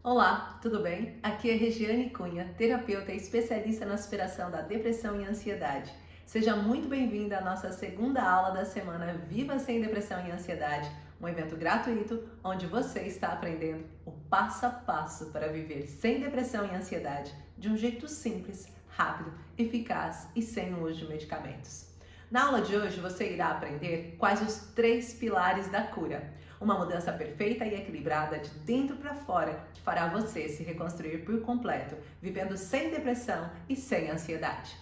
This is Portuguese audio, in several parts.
Olá, tudo bem? Aqui é Regiane Cunha, terapeuta e especialista na superação da depressão e ansiedade. Seja muito bem-vinda à nossa segunda aula da semana Viva Sem Depressão e Ansiedade, um evento gratuito onde você está aprendendo o passo a passo para viver sem depressão e ansiedade de um jeito simples, rápido, eficaz e sem o uso de medicamentos. Na aula de hoje você irá aprender quais os 3 pilares da cura. Uma mudança perfeita e equilibrada de dentro para fora que fará você se reconstruir por completo, vivendo sem depressão e sem ansiedade.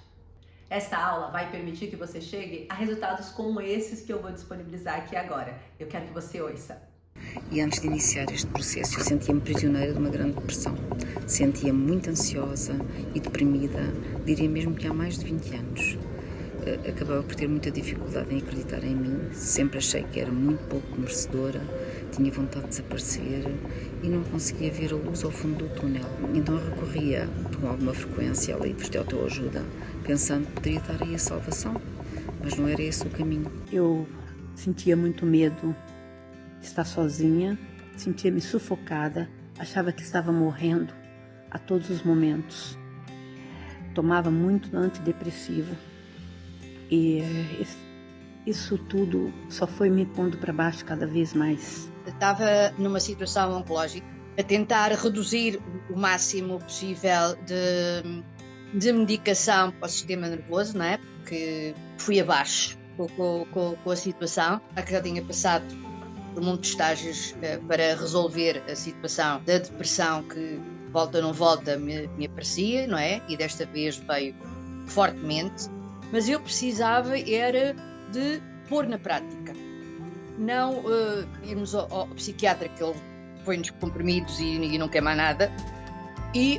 Esta aula vai permitir que você chegue a resultados como esses que eu vou disponibilizar aqui agora. Eu quero que você ouça. E antes de iniciar este processo, eu sentia-me prisioneira de uma grande depressão. Sentia-me muito ansiosa e deprimida, diria mesmo que há mais de 20 anos. Acabava por ter muita dificuldade em acreditar em mim, sempre achei que era muito pouco merecedora, tinha vontade de desaparecer e não conseguia ver a luz ao fundo do túnel. Então recorria com alguma frequência a livros de autoajuda, pensando que poderia dar aí a salvação, mas não era esse o caminho. Eu sentia muito medo de estar sozinha, sentia-me sufocada, achava que estava morrendo a todos os momentos. Tomava muito antidepressivo. E isso tudo só foi me pondo para baixo cada vez mais. Estava numa situação oncológica, a tentar reduzir o máximo possível de medicação para o sistema nervoso, não é? Porque fui abaixo com a situação. A que já tinha passado por muitos estágios para resolver a situação da depressão que volta ou não volta me aparecia, não é? E desta vez veio fortemente. Mas eu precisava era de pôr na prática, não irmos ao psiquiatra que ele põe-nos comprimidos e não quer mais nada,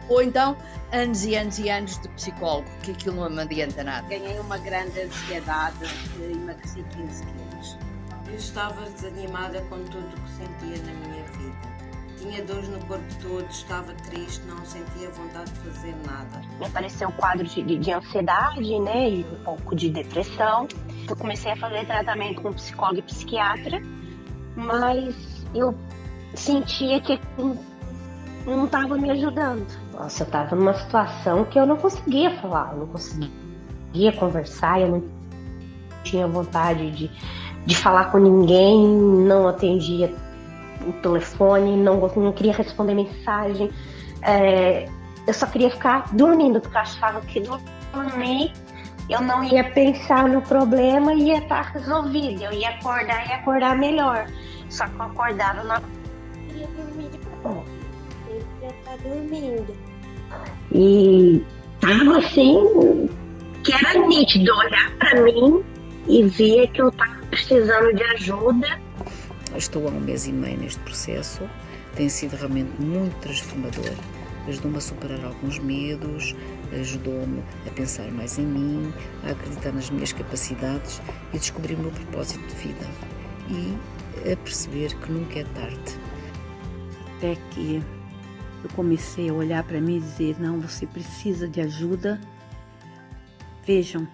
ou então anos e anos e anos de psicólogo, que aquilo não me adianta nada. Ganhei uma grande ansiedade, emagreci 15 quilos. Eu estava desanimada com tudo o que sentia na minha vida. Tinha dores no corpo todo, estava triste, não sentia vontade de fazer nada. Me apareceu um quadro de ansiedade, né, e um pouco de depressão. Eu comecei a fazer tratamento com psicólogo e psiquiatra, mas eu sentia que não estava me ajudando. Nossa, eu estava numa situação que eu não conseguia falar, eu não conseguia conversar, eu não tinha vontade de falar com ninguém, não atendia o telefone, não queria responder mensagem, eu só queria ficar dormindo, porque eu achava que dormir eu não ia pensar no problema e ia estar resolvido, eu ia acordar melhor, só que eu acordava não queria dormir de novo, eu queria estar dormindo e tava assim, que era nítido olhar para mim e ver que eu estava precisando de ajuda. Estou há 1 mês e meio neste processo, tem sido realmente muito transformador. Ajudou-me a superar alguns medos, ajudou-me a pensar mais em mim, a acreditar nas minhas capacidades e descobrir o meu propósito de vida. E a perceber que nunca é tarde. Até que eu comecei a olhar para mim e dizer, não, você precisa de ajuda. Vejam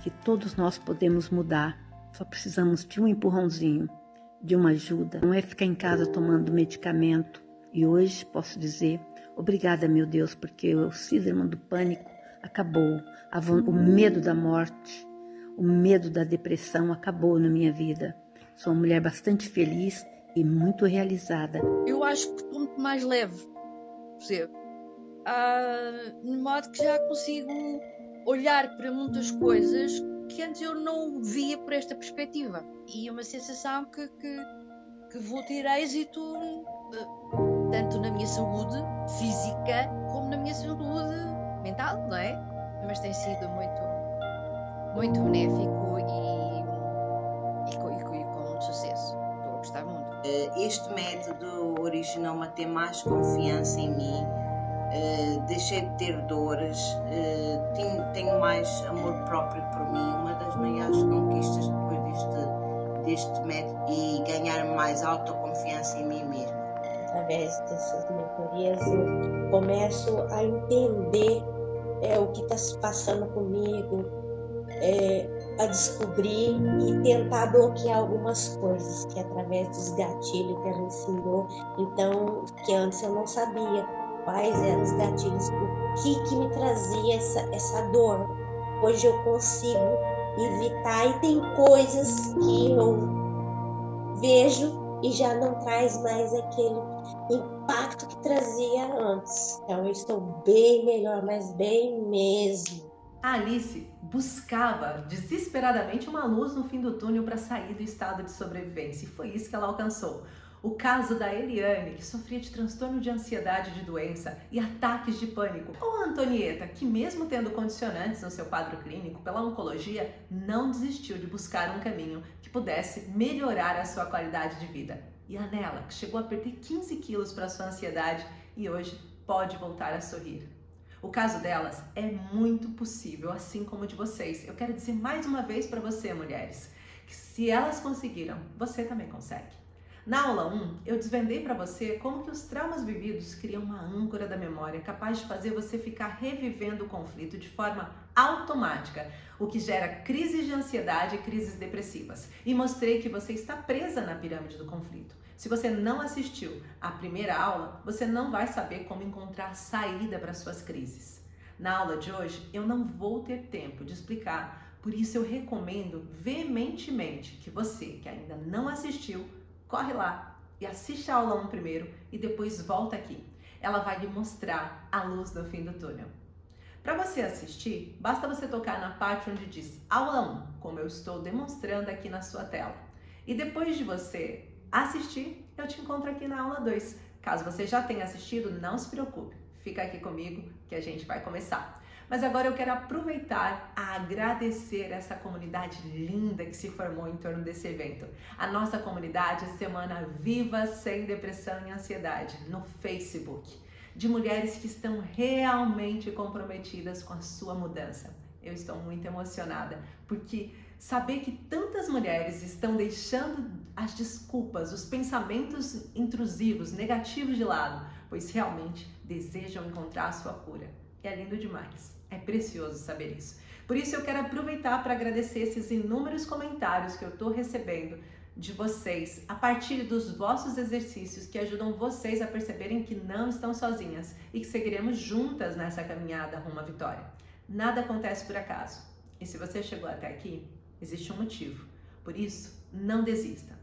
que todos nós podemos mudar, só precisamos de um empurrãozinho, de uma ajuda. Não é ficar em casa tomando medicamento. E hoje posso dizer, obrigada, meu Deus, porque o síndrome do pânico acabou. O medo da morte, o medo da depressão acabou na minha vida. Sou uma mulher bastante feliz e muito realizada. Eu acho que estou muito mais leve, percebe? De modo que já consigo olhar para muitas coisas que antes eu não via por esta perspectiva. E uma sensação que vou ter êxito tanto na minha saúde física como na minha saúde mental, não é? Mas tem sido muito benéfico e com muito sucesso. Estou a gostar muito. Este método originou-me a ter mais confiança em mim, deixei de ter dores, tenho mais amor próprio por mim. Uma das maiores conquistas depois deste método e ganhar mais autoconfiança em mim mesma. Através dessas mentorias eu começo a entender o que está se passando comigo, a descobrir e tentar bloquear algumas coisas, que é através dos gatilhos que ela ensinou. Então, que antes eu não sabia quais eram os gatilhos, o que me trazia essa dor. Hoje eu consigo evitar e tem coisas que eu vejo e já não traz mais aquele impacto que trazia antes. Então eu estou bem melhor, mas bem mesmo. A Alice buscava desesperadamente uma luz no fim do túnel para sair do estado de sobrevivência, e foi isso que ela alcançou. O caso da Eliane, que sofria de transtorno de ansiedade de doença e ataques de pânico. Ou a Antonieta, que mesmo tendo condicionantes no seu quadro clínico pela oncologia, não desistiu de buscar um caminho que pudesse melhorar a sua qualidade de vida. E a Nela, que chegou a perder 15 quilos para sua ansiedade e hoje pode voltar a sorrir. O caso delas é muito possível, assim como o de vocês. Eu quero dizer mais uma vez para você, mulheres, que se elas conseguiram, você também consegue. Na aula 1, eu desvendei para você como que os traumas vividos criam uma âncora da memória capaz de fazer você ficar revivendo o conflito de forma automática, o que gera crises de ansiedade e crises depressivas. E mostrei que você está presa na pirâmide do conflito. Se você não assistiu à primeira aula, você não vai saber como encontrar saída para suas crises. Na aula de hoje, eu não vou ter tempo de explicar, por isso eu recomendo veementemente que você, que ainda não assistiu, corre lá e assiste a aula 1 primeiro e depois volta aqui. Ela vai lhe mostrar a luz no fim do túnel. Para você assistir, basta você tocar na parte onde diz aula 1, como eu estou demonstrando aqui na sua tela. E depois de você assistir, eu te encontro aqui na aula 2. Caso você já tenha assistido, não se preocupe. Fica aqui comigo que a gente vai começar. Mas agora eu quero aproveitar a agradecer essa comunidade linda que se formou em torno desse evento. A nossa comunidade Semana Viva Sem Depressão e Ansiedade no Facebook, de mulheres que estão realmente comprometidas com a sua mudança. Eu estou muito emocionada, porque saber que tantas mulheres estão deixando as desculpas, os pensamentos intrusivos, negativos de lado, pois realmente desejam encontrar a sua cura. É lindo demais. É precioso saber isso. Por isso eu quero aproveitar para agradecer esses inúmeros comentários que eu estou recebendo de vocês a partir dos vossos exercícios que ajudam vocês a perceberem que não estão sozinhas e que seguiremos juntas nessa caminhada rumo à vitória. Nada acontece por acaso. E se você chegou até aqui, existe um motivo. Por isso, não desista.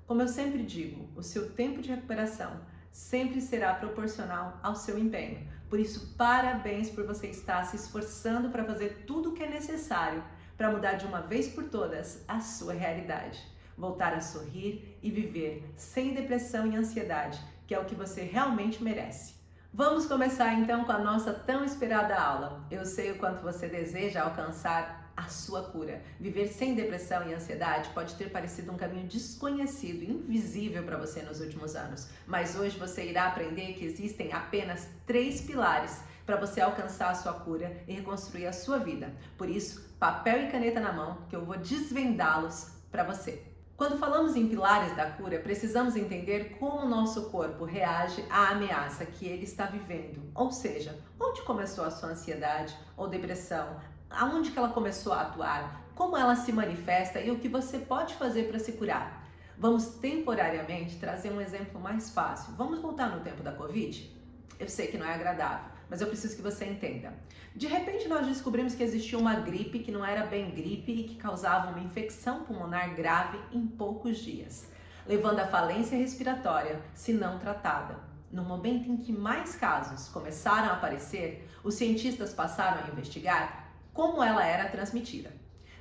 Como eu sempre digo, o seu tempo de recuperação sempre será proporcional ao seu empenho. Por isso, parabéns por você estar se esforçando para fazer tudo o que é necessário para mudar de uma vez por todas a sua realidade. Voltar a sorrir e viver sem depressão e ansiedade, que é o que você realmente merece. Vamos começar então com a nossa tão esperada aula. Eu sei o quanto você deseja alcançar a sua cura. Viver sem depressão e ansiedade pode ter parecido um caminho desconhecido, invisível para você nos últimos anos, mas hoje você irá aprender que existem apenas 3 pilares para você alcançar a sua cura e reconstruir a sua vida. Por isso, papel e caneta na mão, que eu vou desvendá-los para você. Quando falamos em pilares da cura, precisamos entender como o nosso corpo reage à ameaça que ele está vivendo. Ou seja, onde começou a sua ansiedade ou depressão, aonde que ela começou a atuar, como ela se manifesta e o que você pode fazer para se curar. Vamos temporariamente trazer um exemplo mais fácil. Vamos voltar no tempo da Covid? Eu sei que não é agradável, mas eu preciso que você entenda. De repente nós descobrimos que existia uma gripe que não era bem gripe e que causava uma infecção pulmonar grave em poucos dias, levando à falência respiratória se não tratada. No momento em que mais casos começaram a aparecer, os cientistas passaram a investigar como ela era transmitida.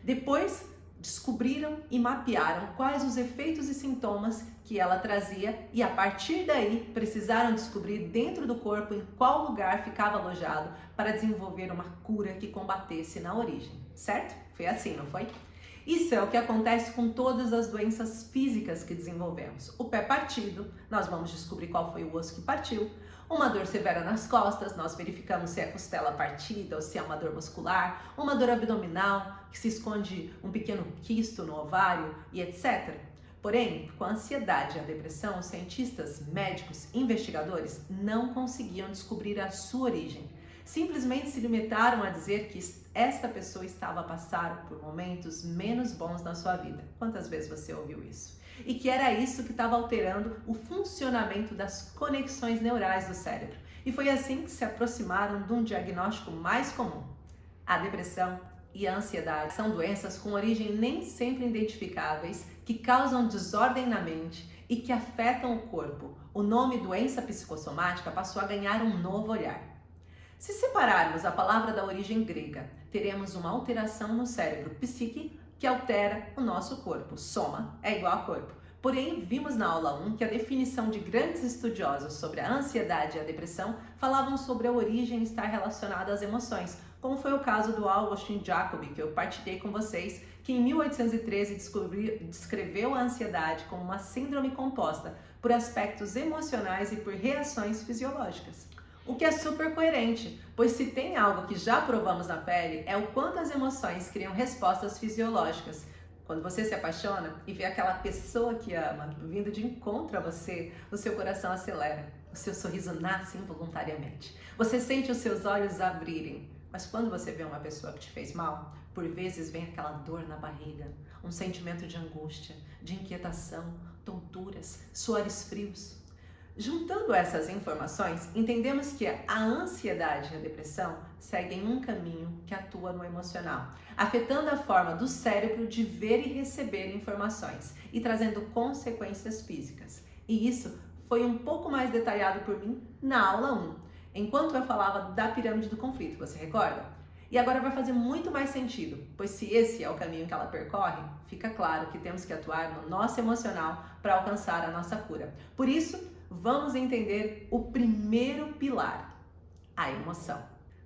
Depois, descobriram e mapearam quais os efeitos e sintomas que ela trazia e, a partir daí, precisaram descobrir dentro do corpo em qual lugar ficava alojado para desenvolver uma cura que combatesse na origem, certo? Foi assim, não foi? Isso é o que acontece com todas as doenças físicas que desenvolvemos. O pé partido, nós vamos descobrir qual foi o osso que partiu. Uma dor severa nas costas, nós verificamos se é costela partida ou se é uma dor muscular. Uma dor abdominal, que se esconde um pequeno quisto no ovário e etc. Porém, com a ansiedade e a depressão, os cientistas, médicos, investigadores não conseguiam descobrir a sua origem. Simplesmente se limitaram a dizer que esta pessoa estava a passar por momentos menos bons na sua vida. Quantas vezes você ouviu isso? E que era isso que estava alterando o funcionamento das conexões neurais do cérebro. E foi assim que se aproximaram de um diagnóstico mais comum. A depressão e a ansiedade são doenças com origem nem sempre identificáveis, que causam desordem na mente e que afetam o corpo. O nome doença psicossomática passou a ganhar um novo olhar. Se separarmos a palavra da origem grega, teremos uma alteração no cérebro, psique, que altera o nosso corpo. Soma é igual a corpo. Porém, vimos na aula 1 que a definição de grandes estudiosos sobre a ansiedade e a depressão falavam sobre a origem estar relacionada às emoções, como foi o caso do Augustin Jacobi, que eu partilhei com vocês, que em 1813 descreveu a ansiedade como uma síndrome composta por aspectos emocionais e por reações fisiológicas. O que é super coerente, pois se tem algo que já provamos na pele é o quanto as emoções criam respostas fisiológicas. Quando você se apaixona e vê aquela pessoa que ama vindo de encontro a você, o seu coração acelera, o seu sorriso nasce involuntariamente. Você sente os seus olhos abrirem. Mas quando você vê uma pessoa que te fez mal, por vezes vem aquela dor na barriga, um sentimento de angústia, de inquietação, tonturas, suores frios. Juntando essas informações, entendemos que a ansiedade e a depressão seguem um caminho que atua no emocional, afetando a forma do cérebro de ver e receber informações e trazendo consequências físicas. E isso foi um pouco mais detalhado por mim na aula 1, enquanto eu falava da pirâmide do conflito, você recorda? E agora vai fazer muito mais sentido, pois se esse é o caminho que ela percorre, fica claro que temos que atuar no nosso emocional para alcançar a nossa cura. Por isso, vamos entender o primeiro pilar, a emoção.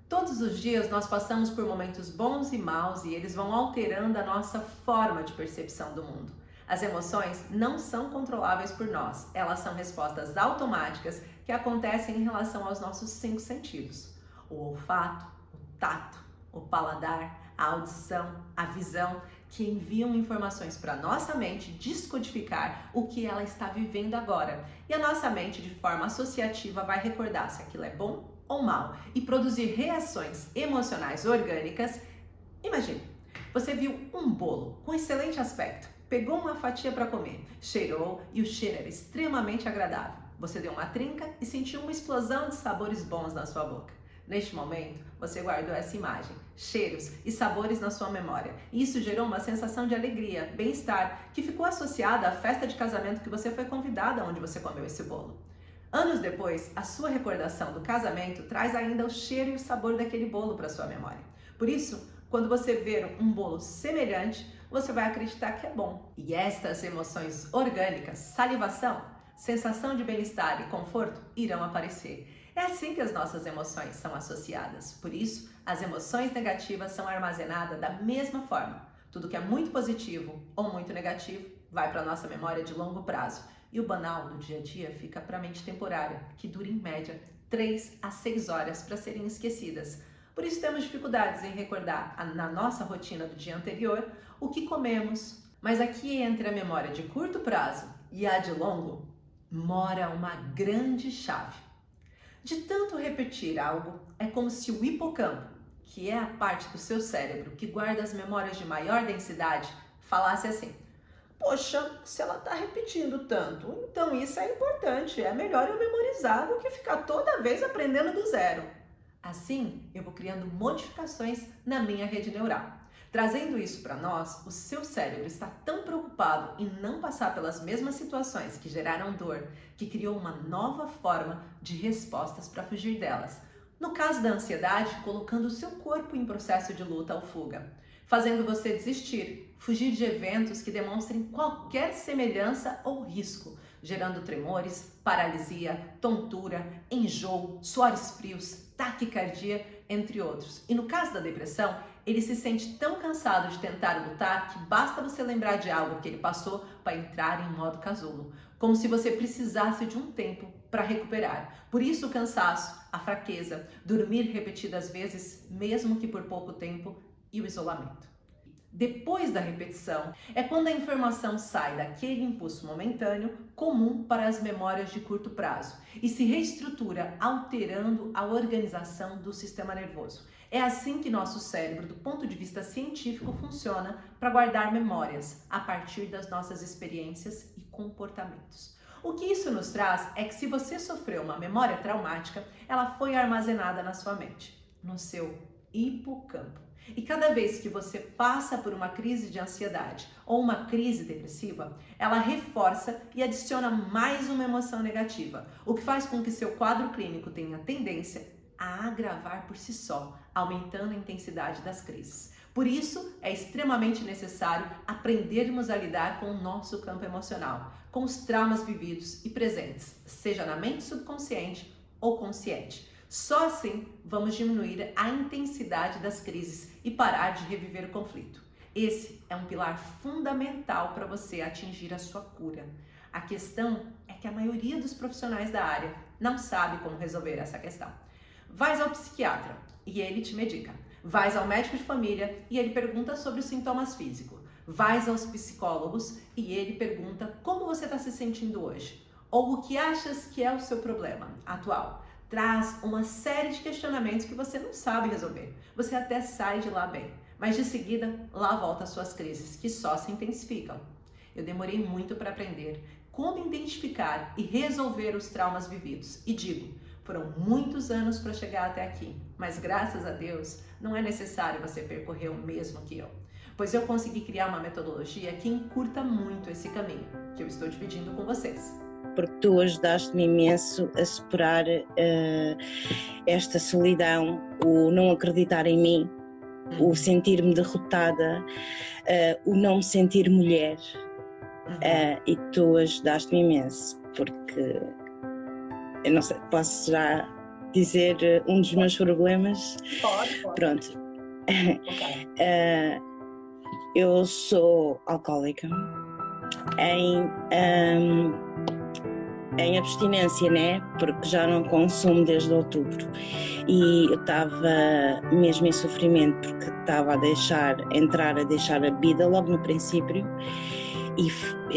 Todos os dias nós passamos por momentos bons e maus e eles vão alterando a nossa forma de percepção do mundo. As emoções não são controláveis por nós, elas são respostas automáticas que acontecem em relação aos nossos 5 sentidos. O olfato, o tato, o paladar, a audição, a visão, que enviam informações para a nossa mente descodificar o que ela está vivendo agora. E a nossa mente, de forma associativa, vai recordar se aquilo é bom ou mal e produzir reações emocionais orgânicas. Imagine, você viu um bolo com excelente aspecto, pegou uma fatia para comer, cheirou e o cheiro era extremamente agradável. Você deu uma trinca e sentiu uma explosão de sabores bons na sua boca. Neste momento, você guardou essa imagem, cheiros e sabores na sua memória. E isso gerou uma sensação de alegria, bem-estar, que ficou associada à festa de casamento que você foi convidada onde você comeu esse bolo. Anos depois, a sua recordação do casamento traz ainda o cheiro e o sabor daquele bolo para sua memória. Por isso, quando você ver um bolo semelhante, você vai acreditar que é bom. E estas emoções orgânicas, salivação, sensação de bem-estar e conforto irão aparecer. É assim que as nossas emoções são associadas. Por isso, as emoções negativas são armazenadas da mesma forma. Tudo que é muito positivo ou muito negativo vai para a nossa memória de longo prazo. E o banal do dia a dia fica para a mente temporária, que dura em média 3 a 6 horas para serem esquecidas. Por isso temos dificuldades em recordar na nossa rotina do dia anterior o que comemos. Mas aqui entre a memória de curto prazo e a de longo, mora uma grande chave. De tanto repetir algo, é como se o hipocampo, que é a parte do seu cérebro que guarda as memórias de maior densidade, falasse assim: poxa, se ela está repetindo tanto, então isso é importante, é melhor eu memorizar do que ficar toda vez aprendendo do zero. Assim, eu vou criando modificações na minha rede neural. Trazendo isso para nós, o seu cérebro está tão preocupado em não passar pelas mesmas situações que geraram dor, que criou uma nova forma de respostas para fugir delas. No caso da ansiedade, colocando o seu corpo em processo de luta ou fuga, fazendo você desistir, fugir de eventos que demonstrem qualquer semelhança ou risco, gerando tremores, paralisia, tontura, enjoo, suores frios, taquicardia, entre outros. E no caso da depressão, ele se sente tão cansado de tentar lutar que basta você lembrar de algo que ele passou para entrar em modo casulo, como se você precisasse de um tempo para recuperar. Por isso o cansaço, a fraqueza, dormir repetidas vezes, mesmo que por pouco tempo, e o isolamento. Depois da repetição, é quando a informação sai daquele impulso momentâneo comum para as memórias de curto prazo e se reestrutura, alterando a organização do sistema nervoso. É assim que nosso cérebro, do ponto de vista científico, funciona para guardar memórias a partir das nossas experiências e comportamentos. O que isso nos traz é que se você sofreu uma memória traumática, ela foi armazenada na sua mente, no seu hipocampo. E cada vez que você passa por uma crise de ansiedade ou uma crise depressiva, ela reforça e adiciona mais uma emoção negativa, o que faz com que seu quadro clínico tenha tendência a agravar por si só, aumentando a intensidade das crises. Por isso, é extremamente necessário aprendermos a lidar com o nosso campo emocional, com os traumas vividos e presentes, seja na mente subconsciente ou consciente. Só assim vamos diminuir a intensidade das crises e parar de reviver o conflito. Esse é um pilar fundamental para você atingir a sua cura. A questão é que a maioria dos profissionais da área não sabe como resolver essa questão. Vais ao psiquiatra e ele te medica. Vais ao médico de família e ele pergunta sobre os sintomas físicos. Vais aos psicólogos e ele pergunta como você está se sentindo hoje. Ou o que achas que é o seu problema atual. Traz uma série de questionamentos que você não sabe resolver. Você até sai de lá bem, mas de seguida lá volta as suas crises, que só se intensificam. Eu demorei muito para aprender como identificar e resolver os traumas vividos. E digo, foram muitos anos para chegar até aqui, mas graças a Deus não é necessário você percorrer o mesmo que eu, pois eu consegui criar uma metodologia que encurta muito esse caminho, que eu estou dividindo com vocês. Porque tu ajudaste-me imenso a superar esta solidão, o não acreditar em mim, o sentir-me derrotada, o não me sentir mulher. E tu ajudaste-me imenso, porque eu não sei, posso já dizer um dos meus problemas? Pode. Pronto. Okay. Eu sou alcoólica em abstinência, né? Porque já não consumo desde outubro e eu estava mesmo em sofrimento porque estava a deixar a bebida logo no princípio e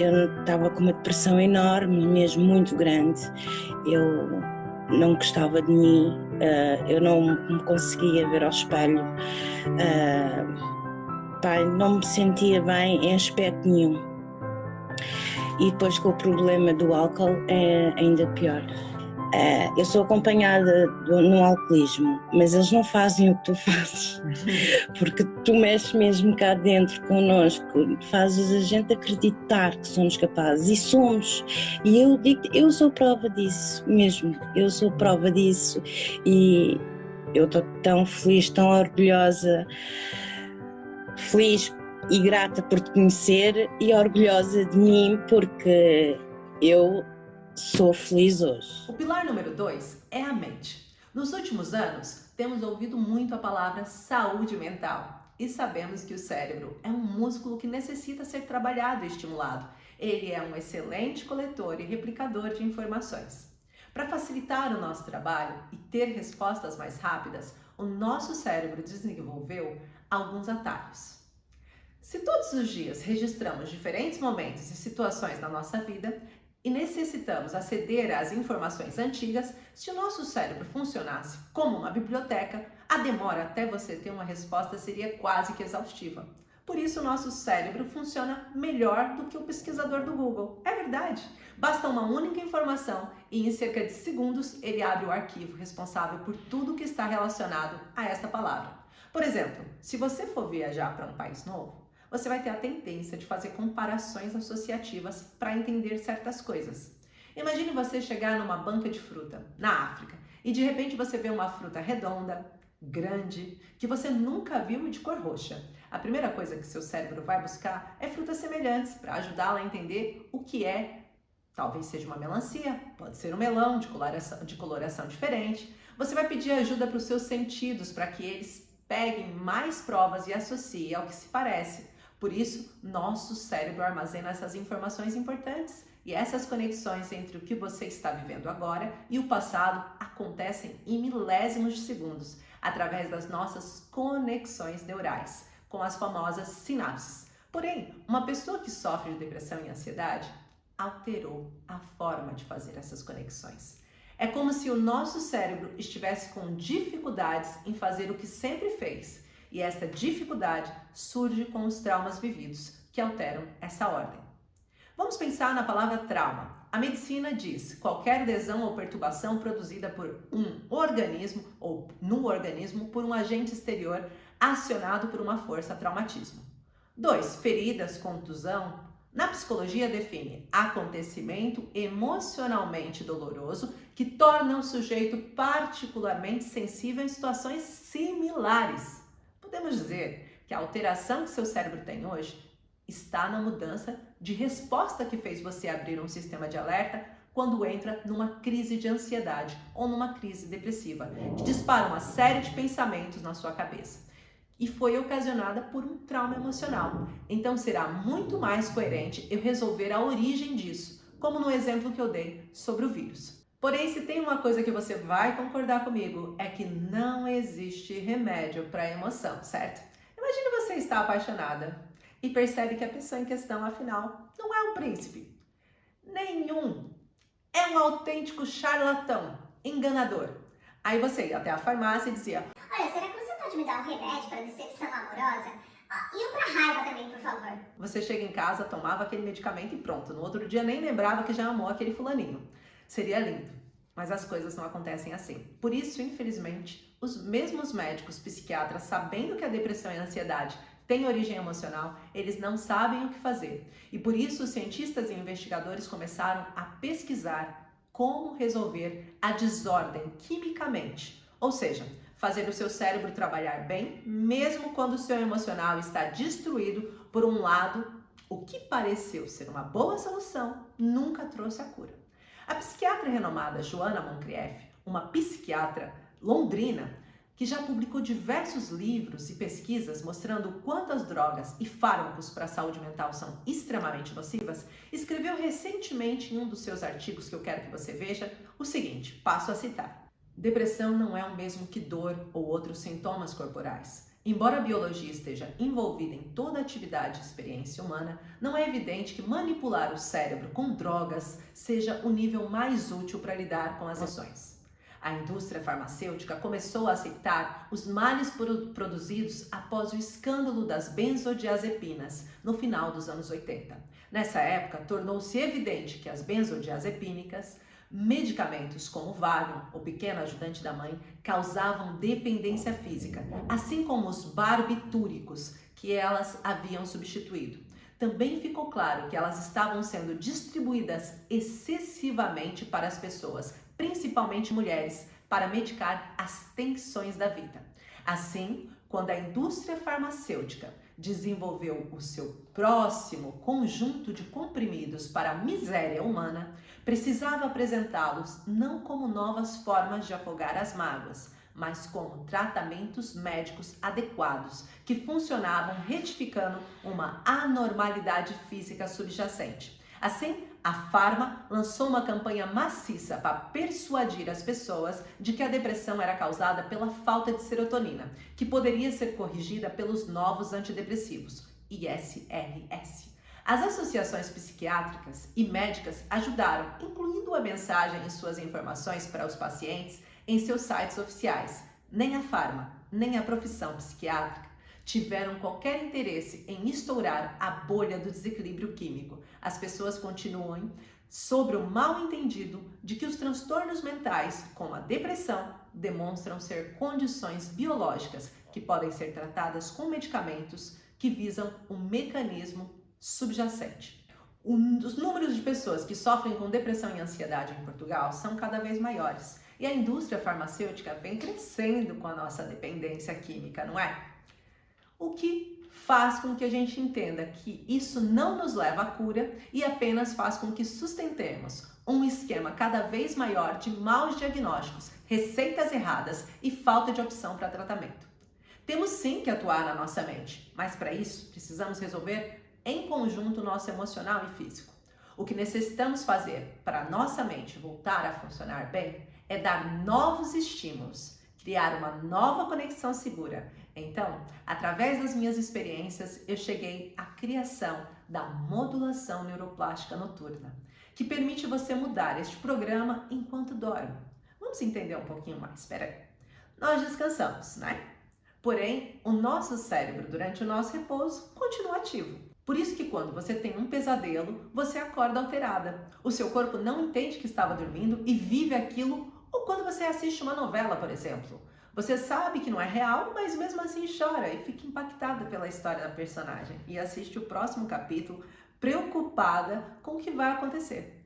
eu estava com uma depressão enorme, mesmo muito grande. Eu não gostava de mim, eu não me conseguia ver ao espelho, não me sentia bem em aspecto nenhum. E depois com o problema do álcool é ainda pior. Eu sou acompanhada no alcoolismo, mas eles não fazem o que tu fazes, porque tu mexes mesmo cá dentro connosco, fazes a gente acreditar que somos capazes, e somos, e eu digo, eu sou prova disso mesmo, eu sou prova disso, e eu estou tão feliz, tão orgulhosa, feliz e grata por te conhecer e orgulhosa de mim porque eu sou feliz hoje. O pilar número 2 é a mente. Nos últimos anos, temos ouvido muito a palavra saúde mental e sabemos que o cérebro é um músculo que necessita ser trabalhado e estimulado. Ele é um excelente coletor e replicador de informações. Para facilitar o nosso trabalho e ter respostas mais rápidas, o nosso cérebro desenvolveu alguns atalhos. Se todos os dias registramos diferentes momentos e situações na nossa vida e necessitamos aceder às informações antigas, se o nosso cérebro funcionasse como uma biblioteca, a demora até você ter uma resposta seria quase que exaustiva. Por isso, o nosso cérebro funciona melhor do que o pesquisador do Google. É verdade! Basta uma única informação e em cerca de segundos ele abre o arquivo responsável por tudo que está relacionado a esta palavra. Por exemplo, se você for viajar para um país novo, você vai ter a tendência de fazer comparações associativas para entender certas coisas. Imagine você chegar numa banca de fruta na África e de repente você vê uma fruta redonda, grande, que você nunca viu e de cor roxa. A primeira coisa que seu cérebro vai buscar é frutas semelhantes para ajudá-la a entender o que é. Talvez seja uma melancia, pode ser um melão de coloração diferente. Você vai pedir ajuda para os seus sentidos para que eles peguem mais provas e associem ao que se parece. Por isso, nosso cérebro armazena essas informações importantes e essas conexões entre o que você está vivendo agora e o passado acontecem em milésimos de segundos, através das nossas conexões neurais. com as famosas sinapses. Porém, uma pessoa que sofre de depressão e ansiedade alterou a forma de fazer essas conexões. É como se o nosso cérebro estivesse com dificuldades em fazer o que sempre fez, e esta dificuldade surge com os traumas vividos, que alteram essa ordem. Vamos pensar na palavra trauma. A medicina diz qualquer lesão ou perturbação produzida por um organismo ou no organismo por um agente exterior acionado por uma força traumatismo. 2. Feridas, contusão. Na psicologia define acontecimento emocionalmente doloroso que torna o sujeito particularmente sensível em situações similares. Podemos dizer que a alteração que seu cérebro tem hoje está na mudança de resposta que fez você abrir um sistema de alerta quando entra numa crise de ansiedade ou numa crise depressiva, que dispara uma série de pensamentos na sua cabeça. E foi ocasionada por um trauma emocional. Então será muito mais coerente eu resolver a origem disso, como no exemplo que eu dei sobre o vírus. Porém, se tem uma coisa que você vai concordar comigo, é que não existe remédio para a emoção, certo? Imagine você estar apaixonada e percebe que a pessoa em questão, afinal, não é um príncipe. Nenhum. É um autêntico charlatão, enganador. Aí você ia até a farmácia e dizia: olha, será que você pode me dar um remédio para decepção amorosa? E um para raiva também, por favor. Você chega em casa, tomava aquele medicamento e pronto. No outro dia nem lembrava que já amou aquele fulaninho. Seria lindo, mas as coisas não acontecem assim. Por isso, infelizmente, os mesmos médicos psiquiatras, sabendo que a depressão e a ansiedade têm origem emocional, eles não sabem o que fazer. E por isso, os cientistas e investigadores começaram a pesquisar como resolver a desordem quimicamente. Ou seja, fazer o seu cérebro trabalhar bem, mesmo quando o seu emocional está destruído. Por um lado, o que pareceu ser uma boa solução nunca trouxe a cura. A psiquiatra renomada Joanna Moncrieff, uma psiquiatra londrina, que já publicou diversos livros e pesquisas mostrando o quanto as drogas e fármacos para a saúde mental são extremamente nocivas, escreveu recentemente em um dos seus artigos que eu quero que você veja o seguinte, passo a citar: depressão não é o mesmo que dor ou outros sintomas corporais. Embora a biologia esteja envolvida em toda a atividade e experiência humana, não é evidente que manipular o cérebro com drogas seja o nível mais útil para lidar com as emoções. A indústria farmacêutica começou a aceitar os males produzidos após o escândalo das benzodiazepinas, no final dos anos 80. Nessa época, tornou-se evidente que as benzodiazepínicas, medicamentos como o Valium, o pequeno ajudante da mãe, causavam dependência física, assim como os barbitúricos, que elas haviam substituído. Também ficou claro que elas estavam sendo distribuídas excessivamente para as pessoas, principalmente mulheres, para medicar as tensões da vida. Assim, quando a indústria farmacêutica desenvolveu o seu próximo conjunto de comprimidos para a miséria humana, precisava apresentá-los não como novas formas de afogar as mágoas, mas como tratamentos médicos adequados, que funcionavam retificando uma anormalidade física subjacente. Assim, a Pharma lançou uma campanha maciça para persuadir as pessoas de que a depressão era causada pela falta de serotonina, que poderia ser corrigida pelos novos antidepressivos, ISRS. As associações psiquiátricas e médicas ajudaram, incluindo a mensagem em suas informações para os pacientes em seus sites oficiais. Nem a Pharma, nem a profissão psiquiátrica tiveram qualquer interesse em estourar a bolha do desequilíbrio químico. As pessoas continuam sobre o mal entendido de que os transtornos mentais, como a depressão, demonstram ser condições biológicas que podem ser tratadas com medicamentos que visam um mecanismo subjacente. Os números de pessoas que sofrem com depressão e ansiedade em Portugal são cada vez maiores e a indústria farmacêutica vem crescendo com a nossa dependência química, não é? O que faz com que a gente entenda que isso não nos leva à cura e apenas faz com que sustentemos um esquema cada vez maior de maus diagnósticos, receitas erradas e falta de opção para tratamento. Temos sim que atuar na nossa mente, mas para isso precisamos resolver em conjunto o nosso emocional e físico. O que necessitamos fazer para a nossa mente voltar a funcionar bem é dar novos estímulos criar uma nova conexão segura. Então, através das minhas experiências, eu cheguei à criação da modulação neuroplástica noturna, que permite você mudar este programa enquanto dorme. Vamos entender um pouquinho mais, espera aí. Nós descansamos, né? Porém, o nosso cérebro, durante o nosso repouso, continua ativo. Por isso que quando você tem um pesadelo, você acorda alterada. O seu corpo não entende que estava dormindo e vive aquilo, ou quando você assiste uma novela, por exemplo. Você sabe que não é real, mas mesmo assim chora e fica impactada pela história da personagem e assiste o próximo capítulo preocupada com o que vai acontecer.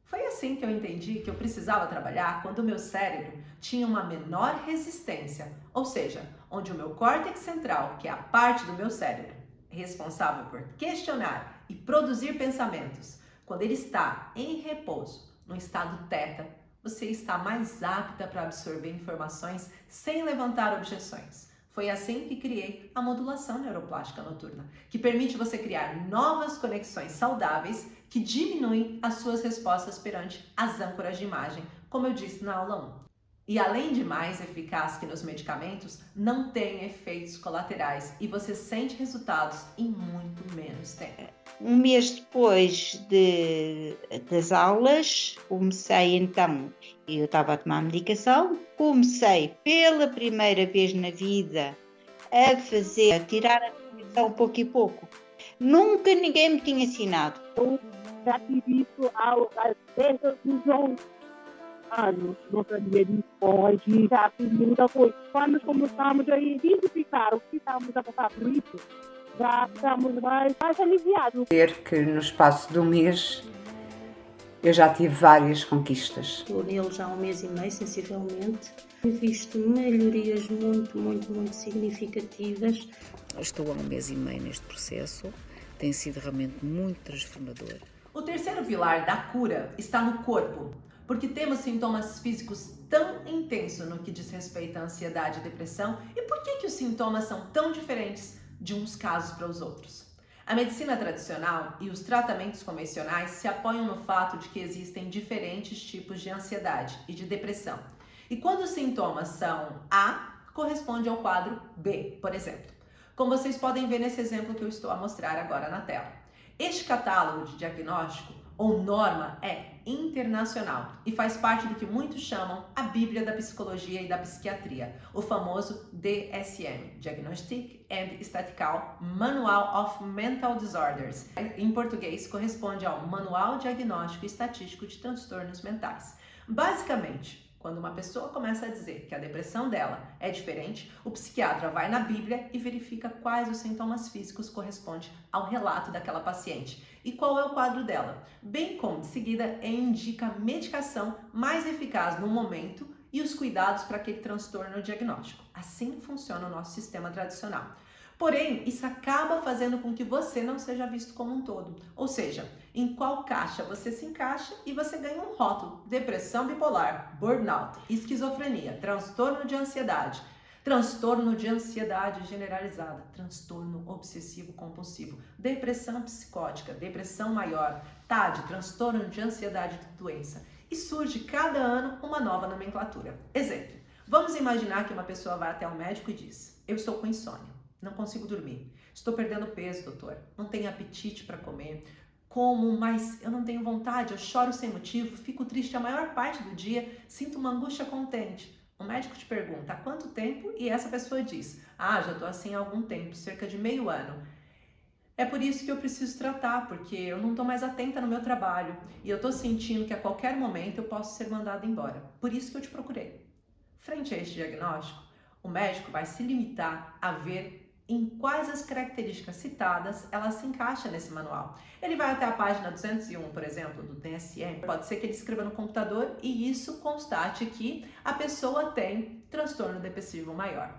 Foi assim que eu entendi que eu precisava trabalhar quando o meu cérebro tinha uma menor resistência, ou seja, onde o meu córtex central, que é a parte do meu cérebro responsável por questionar e produzir pensamentos, quando ele está em repouso, no estado teta, você está mais apta para absorver informações sem levantar objeções. Foi assim que criei a modulação neuroplástica noturna, que permite você criar novas conexões saudáveis que diminuem as suas respostas perante as âncoras de imagem, como eu disse na aula 1. E além de mais eficaz que nos medicamentos, não tem efeitos colaterais e você sente resultados em muito menos tempo. Um mês depois das aulas, comecei então, eu estava a tomar medicação, comecei pela primeira vez na vida a tirar a medicação pouco e pouco. Nunca ninguém me tinha ensinado. Eu já tive isso desde os 11 anos, não sabia disso hoje, já fiz muita coisa. Quando começamos a identificar o que estávamos a passar por isso, já estamos mais aliviados. Ver que no espaço de um mês eu já tive várias conquistas. Estou nele já há um mês e meio, sensivelmente. Tenho visto melhorias muito significativas. Estou há um mês e meio neste processo, tem sido realmente muito transformador. O terceiro pilar da cura está no corpo, porque temos sintomas físicos tão intensos no que diz respeito à ansiedade e depressão e por que os sintomas são tão diferentes de uns casos para os outros. A medicina tradicional e os tratamentos convencionais se apoiam no fato de que existem diferentes tipos de ansiedade e de depressão. E quando os sintomas são A, corresponde ao quadro B, por exemplo. Como vocês podem ver nesse exemplo que eu estou a mostrar agora na tela. Este catálogo de diagnóstico ou norma é internacional e faz parte do que muitos chamam a Bíblia da Psicologia e da Psiquiatria, o famoso DSM, Diagnostic and Statistical Manual of Mental Disorders. Em português, corresponde ao Manual Diagnóstico e Estatístico de Transtornos Mentais. Basicamente, quando uma pessoa começa a dizer que a depressão dela é diferente, o psiquiatra vai na Bíblia e verifica quais os sintomas físicos correspondem ao relato daquela paciente e qual é o quadro dela, bem como de seguida indica a medicação mais eficaz no momento e os cuidados para aquele transtorno diagnóstico. Assim funciona o nosso sistema tradicional. Porém, isso acaba fazendo com que você não seja visto como um todo. Ou seja, em qual caixa você se encaixa e você ganha um rótulo: depressão bipolar, burnout, esquizofrenia, transtorno de ansiedade generalizada, transtorno obsessivo compulsivo, depressão psicótica, depressão maior, TAD, transtorno de ansiedade de doença. E surge cada ano uma nova nomenclatura. Exemplo, vamos imaginar que uma pessoa vai até um médico e diz: eu estou com insônia. Não consigo dormir. Estou perdendo peso, doutor. Não tenho apetite para comer. Como, mas eu não tenho vontade. Eu choro sem motivo. Fico triste a maior parte do dia. Sinto uma angústia contente. O médico te pergunta há quanto tempo e essa pessoa diz: já estou assim há algum tempo, cerca de meio ano. É por isso que eu preciso tratar, porque eu não estou mais atenta no meu trabalho e eu estou sentindo que a qualquer momento eu posso ser mandada embora. Por isso que eu te procurei. Frente a este diagnóstico, o médico vai se limitar a ver em quais as características citadas ela se encaixa nesse manual. Ele vai até a página 201, por exemplo, do DSM. Pode ser que ele escreva no computador e isso constate que a pessoa tem transtorno depressivo maior.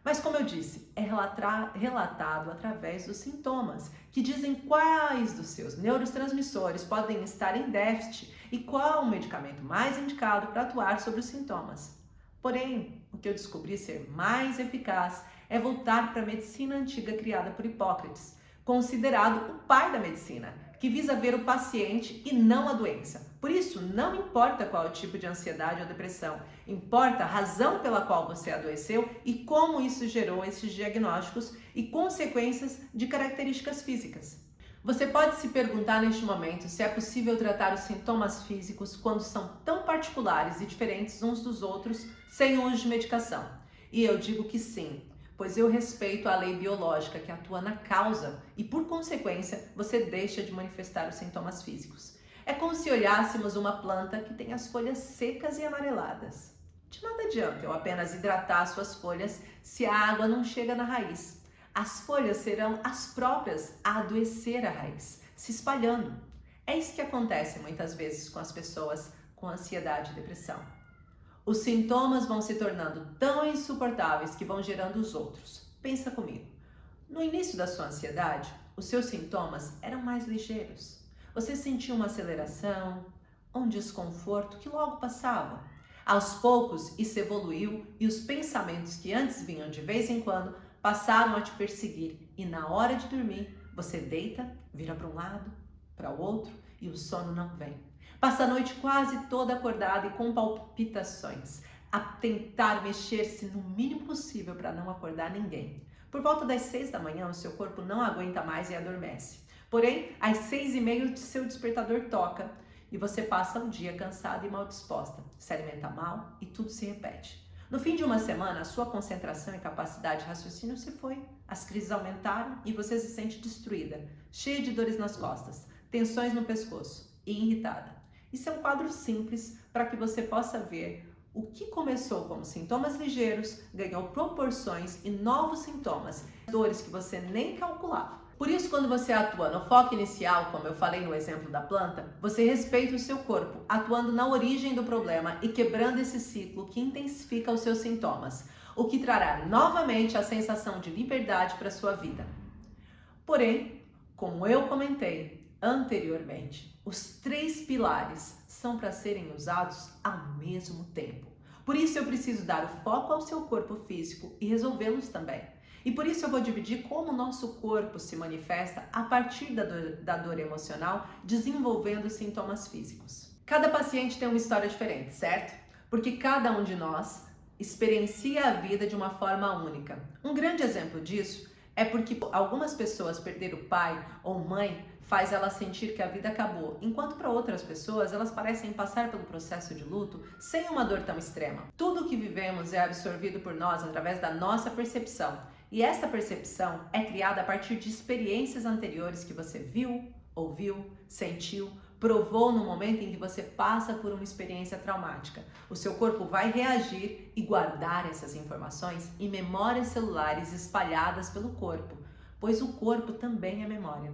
Mas como eu disse, é relatado através dos sintomas, que dizem quais dos seus neurotransmissores podem estar em déficit e qual o medicamento mais indicado para atuar sobre os sintomas. Porém, o que eu descobri ser mais eficaz é voltar para a medicina antiga criada por Hipócrates, considerado o pai da medicina, que visa ver o paciente e não a doença. Por isso, não importa qual é o tipo de ansiedade ou depressão, importa a razão pela qual você adoeceu e como isso gerou esses diagnósticos e consequências de características físicas. Você pode se perguntar neste momento se é possível tratar os sintomas físicos quando são tão particulares e diferentes uns dos outros sem uso de medicação. E eu digo que sim, pois eu respeito a lei biológica que atua na causa e, por consequência, você deixa de manifestar os sintomas físicos. É como se olhássemos uma planta que tem as folhas secas e amareladas. De nada adianta eu apenas hidratar suas folhas se a água não chega na raiz. As folhas serão as próprias a adoecer a raiz, se espalhando. É isso que acontece muitas vezes com as pessoas com ansiedade e depressão. Os sintomas vão se tornando tão insuportáveis que vão gerando os outros. Pensa comigo. No início da sua ansiedade, os seus sintomas eram mais ligeiros. Você sentia uma aceleração, um desconforto que logo passava. Aos poucos, isso evoluiu e os pensamentos que antes vinham de vez em quando passaram a te perseguir. E na hora de dormir, você deita, vira para um lado, para o outro e o sono não vem. Passa a noite quase toda acordada e com palpitações, a tentar mexer-se no mínimo possível para não acordar ninguém. Por volta das 6 da manhã, o seu corpo não aguenta mais e adormece. Porém, às 6h30, seu despertador toca e você passa um dia cansada e mal disposta, se alimenta mal e tudo se repete. No fim de uma semana, a sua concentração e capacidade de raciocínio se foi, as crises aumentaram e você se sente destruída, cheia de dores nas costas, tensões no pescoço e irritada. Isso é um quadro simples para que você possa ver o que começou como sintomas ligeiros, ganhou proporções e novos sintomas, dores que você nem calculava. Por isso, quando você atua no foco inicial, como eu falei no exemplo da planta, você respeita o seu corpo, atuando na origem do problema e quebrando esse ciclo que intensifica os seus sintomas, o que trará novamente a sensação de liberdade para a sua vida. Porém, como eu comentei anteriormente, os 3 pilares são para serem usados ao mesmo tempo. Por isso, eu preciso dar o foco ao seu corpo físico e resolvê-los também. E por isso eu vou dividir como o nosso corpo se manifesta a partir da dor emocional, desenvolvendo sintomas físicos. Cada paciente tem uma história diferente, certo? Porque cada um de nós experiencia a vida de uma forma única. Um grande exemplo disso é porque algumas pessoas perder o pai ou mãe faz elas sentir que a vida acabou, enquanto para outras pessoas elas parecem passar pelo processo de luto sem uma dor tão extrema. Tudo o que vivemos é absorvido por nós através da nossa percepção. E essa percepção é criada a partir de experiências anteriores que você viu, ouviu, sentiu, provou no momento em que você passa por uma experiência traumática. O seu corpo vai reagir e guardar essas informações em memórias celulares espalhadas pelo corpo, pois o corpo também é memória.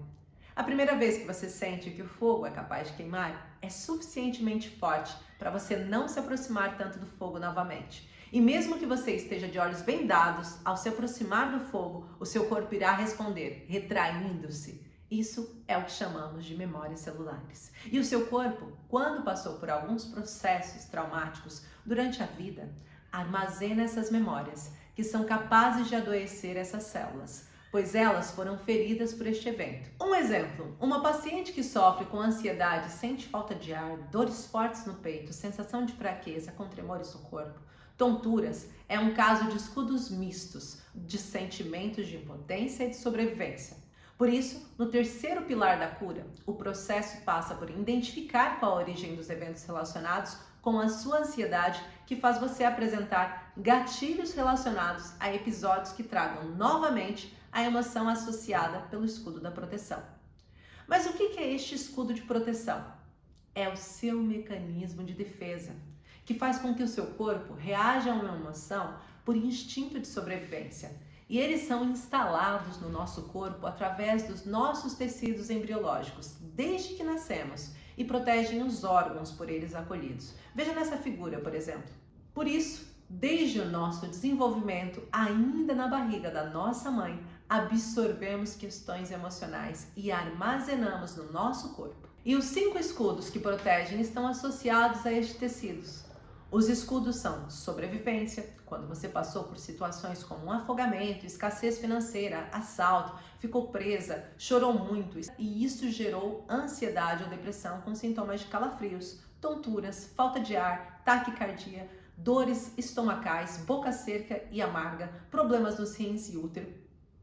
A primeira vez que você sente que o fogo é capaz de queimar é suficientemente forte para você não se aproximar tanto do fogo novamente. E mesmo que você esteja de olhos vendados, ao se aproximar do fogo, o seu corpo irá responder, retraindo-se. Isso é o que chamamos de memórias celulares. E o seu corpo, quando passou por alguns processos traumáticos durante a vida, armazena essas memórias, que são capazes de adoecer essas células, pois elas foram feridas por este evento. Um exemplo, uma paciente que sofre com ansiedade, sente falta de ar, dores fortes no peito, sensação de fraqueza com tremores no corpo, tonturas, é um caso de escudos mistos, de sentimentos de impotência e de sobrevivência. Por isso, no terceiro pilar da cura, o processo passa por identificar qual a origem dos eventos relacionados com a sua ansiedade, que faz você apresentar gatilhos relacionados a episódios que tragam novamente a emoção associada pelo escudo da proteção. Mas o que é este escudo de proteção? É o seu mecanismo de defesa, que faz com que o seu corpo reaja a uma emoção por instinto de sobrevivência. E eles são instalados no nosso corpo através dos nossos tecidos embriológicos, desde que nascemos, e protegem os órgãos por eles acolhidos. Veja nessa figura, por exemplo. Por isso, desde o nosso desenvolvimento, ainda na barriga da nossa mãe, absorvemos questões emocionais e armazenamos no nosso corpo. E os 5 escudos que protegem estão associados a estes tecidos. Os escudos são sobrevivência, quando você passou por situações como um afogamento, escassez financeira, assalto, ficou presa, chorou muito e isso gerou ansiedade ou depressão com sintomas de calafrios, tonturas, falta de ar, taquicardia, dores estomacais, boca seca e amarga, problemas nos rins e útero.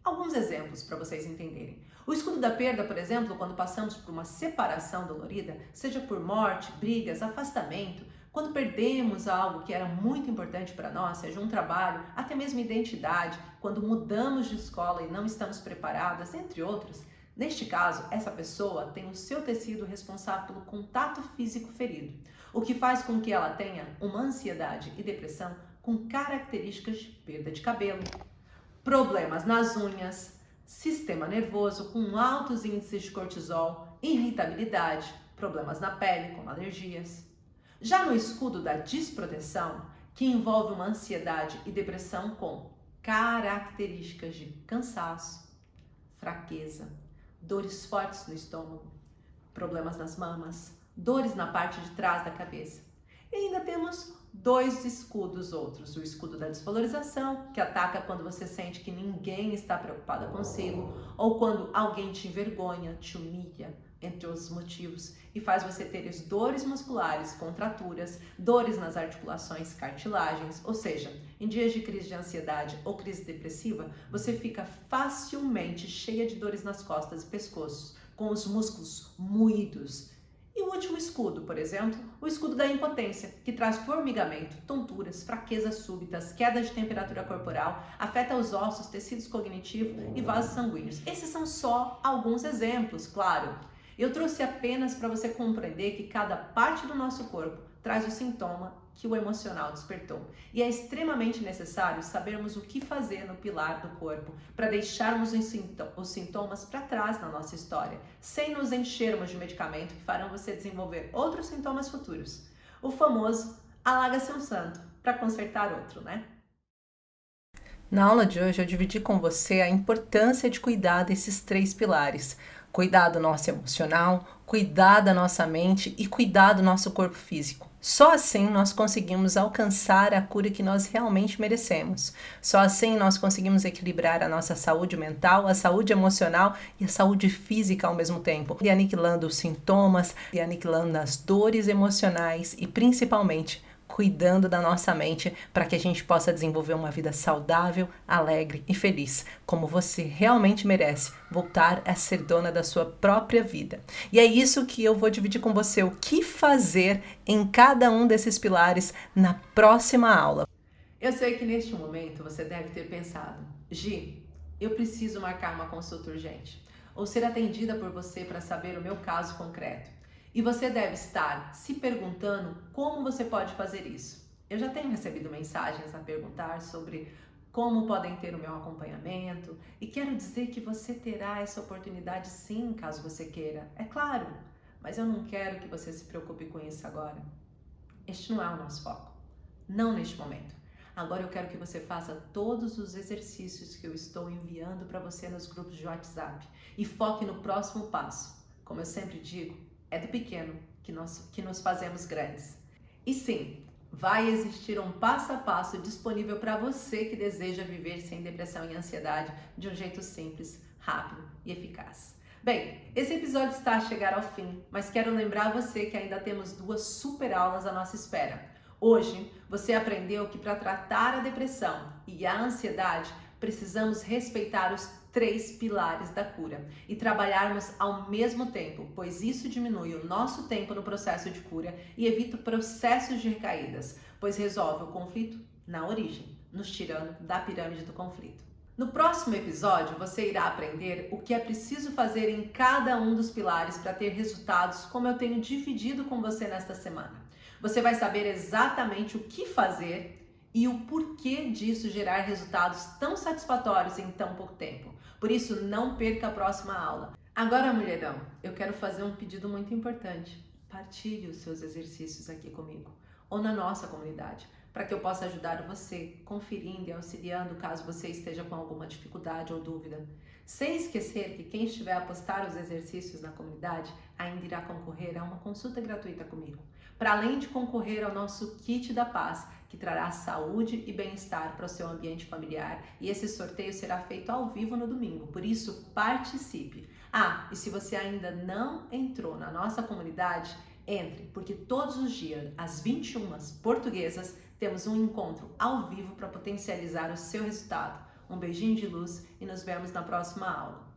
Alguns exemplos para vocês entenderem. O escudo da perda, por exemplo, quando passamos por uma separação dolorida, seja por morte, brigas, afastamento, quando perdemos algo que era muito importante para nós, seja um trabalho, até mesmo identidade, quando mudamos de escola e não estamos preparadas, entre outros. Neste caso, essa pessoa tem o seu tecido responsável pelo contato físico ferido, o que faz com que ela tenha uma ansiedade e depressão com características de perda de cabelo, problemas nas unhas, sistema nervoso com altos índices de cortisol, irritabilidade, problemas na pele como alergias. Já no escudo da desproteção, que envolve uma ansiedade e depressão com características de cansaço, fraqueza, dores fortes no estômago, problemas nas mamas, dores na parte de trás da cabeça. E ainda temos dois escudos outros. O escudo da desvalorização, que ataca quando você sente que ninguém está preocupada consigo, ou quando alguém te envergonha, te humilha, entre outros motivos, e faz você ter dores musculares, contraturas, dores nas articulações, cartilagens, ou seja, em dias de crise de ansiedade ou crise depressiva, você fica facilmente cheia de dores nas costas e pescoços, com os músculos moídos. E o último escudo, por exemplo, o escudo da impotência, que traz formigamento, tonturas, fraquezas súbitas, queda de temperatura corporal, afeta os ossos, tecidos cognitivos e vasos sanguíneos. Esses são só alguns exemplos, claro. Eu trouxe apenas para você compreender que cada parte do nosso corpo traz o sintoma que o emocional despertou. E é extremamente necessário sabermos o que fazer no pilar do corpo para deixarmos os sintomas para trás na nossa história, sem nos enchermos de medicamento que farão você desenvolver outros sintomas futuros. O famoso alaga-se um santo para consertar outro, né? Na aula de hoje eu dividi com você a importância de cuidar desses 3 pilares. Cuidar do nosso emocional, cuidar da nossa mente e cuidar do nosso corpo físico. Só assim nós conseguimos alcançar a cura que nós realmente merecemos. Só assim nós conseguimos equilibrar a nossa saúde mental, a saúde emocional e a saúde física ao mesmo tempo. E aniquilando os sintomas, e aniquilando as dores emocionais e principalmente cuidando da nossa mente para que a gente possa desenvolver uma vida saudável, alegre e feliz, como você realmente merece, voltar a ser dona da sua própria vida. E é isso que eu vou dividir com você, o que fazer em cada um desses pilares na próxima aula. Eu sei que neste momento você deve ter pensado, Gi, eu preciso marcar uma consulta urgente, ou ser atendida por você para saber o meu caso concreto. E você deve estar se perguntando como você pode fazer isso. Eu já tenho recebido mensagens a perguntar sobre como podem ter o meu acompanhamento e quero dizer que você terá essa oportunidade sim, caso você queira. É claro, mas eu não quero que você se preocupe com isso agora. Este não é o nosso foco, não neste momento. Agora eu quero que você faça todos os exercícios que eu estou enviando para você nos grupos de WhatsApp e foque no próximo passo. Como eu sempre digo, é do pequeno que nos fazemos grandes. E sim, vai existir um passo a passo disponível para você que deseja viver sem depressão e ansiedade de um jeito simples, rápido e eficaz. Bem, esse episódio está a chegar ao fim, mas quero lembrar você que ainda temos 2 super aulas à nossa espera. Hoje, você aprendeu que para tratar a depressão e a ansiedade, precisamos respeitar os 3 pilares da cura e trabalharmos ao mesmo tempo, pois isso diminui o nosso tempo no processo de cura e evita processos de recaídas, pois resolve o conflito na origem, nos tirando da pirâmide do conflito. No próximo episódio, você irá aprender o que é preciso fazer em cada um dos pilares para ter resultados como eu tenho dividido com você nesta semana. Você vai saber exatamente o que fazer e o porquê disso gerar resultados tão satisfatórios em tão pouco tempo. Por isso, não perca a próxima aula. Agora, mulherão, eu quero fazer um pedido muito importante. Partilhe os seus exercícios aqui comigo ou na nossa comunidade, para que eu possa ajudar você, conferindo e auxiliando caso você esteja com alguma dificuldade ou dúvida. Sem esquecer que quem estiver a postar os exercícios na comunidade ainda irá concorrer a uma consulta gratuita comigo, para além de concorrer ao nosso Kit da Paz, que trará saúde e bem-estar para o seu ambiente familiar, e esse sorteio será feito ao vivo no domingo, por isso participe. E se você ainda não entrou na nossa comunidade, entre, porque todos os dias, às 21h portuguesas, temos um encontro ao vivo para potencializar o seu resultado. Um beijinho de luz e nos vemos na próxima aula.